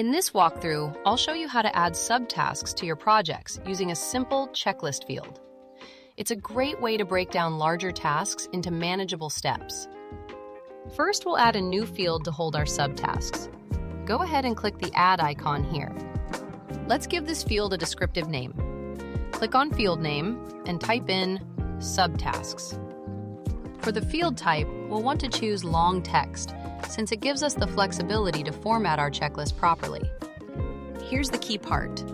In this walkthrough, I'll show you how to add subtasks to your projects using a simple checklist field. It's a great way to break down larger tasks into manageable steps. First, we'll add a new field to hold our subtasks. Go ahead and click the Add icon here. Let's give this field a descriptive name. Click on Field Name and type in Subtasks. For the field type, we'll want to choose long text, since it gives us the flexibility to format our checklist properly. Here's the key part.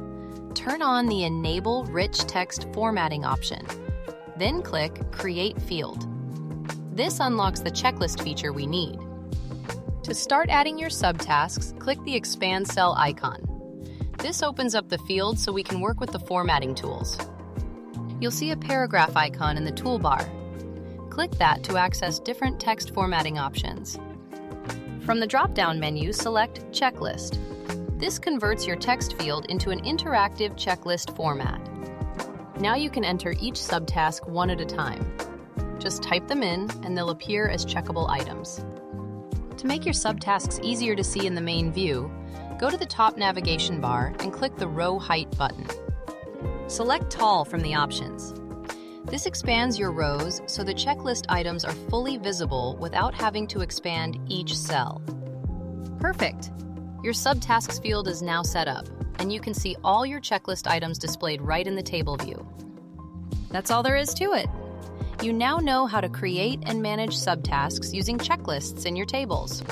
Turn on the Enable Rich Text Formatting option. Then click Create Field. This unlocks the checklist feature we need. To start adding your subtasks, click the Expand Cell icon. This opens up the field so we can work with the formatting tools. You'll see a paragraph icon in the toolbar. Click that to access different text formatting options. From the drop-down menu, select Checklist. This converts your text field into an interactive checklist format. Now you can enter each subtask one at a time. Just type them in and they'll appear as checkable items. To make your subtasks easier to see in the main view, go to the top navigation bar and click the Row Height button. Select Tall from the options. This expands your rows so the checklist items are fully visible without having to expand each cell. Perfect! Your subtasks field is now set up, and you can see all your checklist items displayed right in the table view. That's all there is to it. You now know how to create and manage subtasks using checklists in your tables.